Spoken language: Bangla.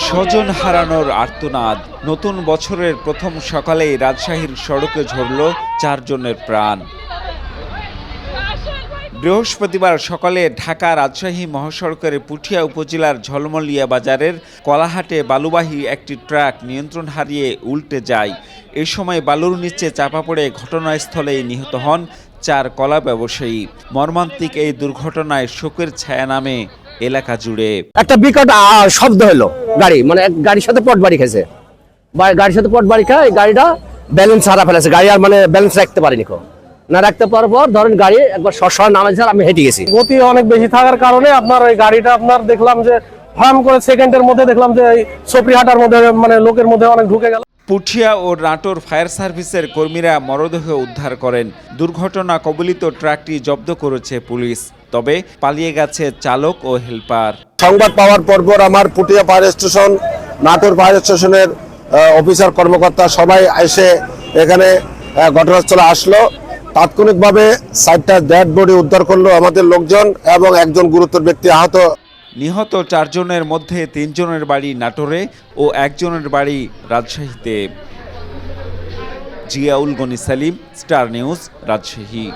স্বজন হারানোর আর্তনাদ। নতুন বছরের প্রথম সকালেই রাজশাহীর সড়কে ঝরল 4 জনের প্রাণ। বৃহস্পতিবার সকালে ঢাকা রাজশাহী মহাসড়কের পুঠিয়া উপজেলার ঝলমলিয়া বাজারের কলাহাটে বালুবাহী একটি ট্রাক নিয়ন্ত্রণ হারিয়ে উল্টে যায়। এ সময় বালুর নিচে চাপা পড়ে ঘটনাস্থলেই নিহত হন 4 কলা ব্যবসায়ী। মর্মান্তিক এই দুর্ঘটনায় শোকের ছায়া নামে এলাকা জুড়ে। একটা বিকট শব্দ হলো, গাড়ির সাথে পটবাড়ি খেয়েছে। গাড়ির সাথে পটবাড়ি খায়, গাড়িটা ব্যালেন্স হারা ফেলেছে। গাড়ি আর ব্যালেন্স রাখতে পারিনি, না রাখতে পারার পর ধরেন গাড়ি একবার সরসর নামে আমি হেঁটে গেছি। গতি অনেক বেশি থাকার কারণে আপনার ওই গাড়িটা আপনার দেখলাম যে ফার্ম করে সেকেন্ডের মধ্যে দেখলাম যে এই সপরিহাটার মধ্যে লোকের মধ্যে অনেক ঢুকে গেল। পুঠিয়া ও নাটোর ফায়ার সার্ভিসের কর্মীরা মরদেহ উদ্ধার করেন। দুর্ঘটনা কবলিত ট্রাকটি জব্দ করেছে পুলিশ, তবে পালিয়ে গেছে চালক ও হেলপার। সংবাদ পাওয়ার পরপর আমার Puthia fire station, Natore fire স্টেশনের অফিসার কর্মকর্তা সবাই এসে এখানে ঘটনাস্থলে আসলো। তাৎক্ষণিকভাবে 4টা ডেড বডি উদ্ধার করলো আমাদের লোকজন এবং একজন গুরুতর ব্যক্তি আহত। নিহত 4 জনের মধ্যে 3 জনের বাড়ি নাটোরে ও 1 জনের বাড়ি রাজশাহীতে। Ziaul Gani Salim, star news, Rajshahi.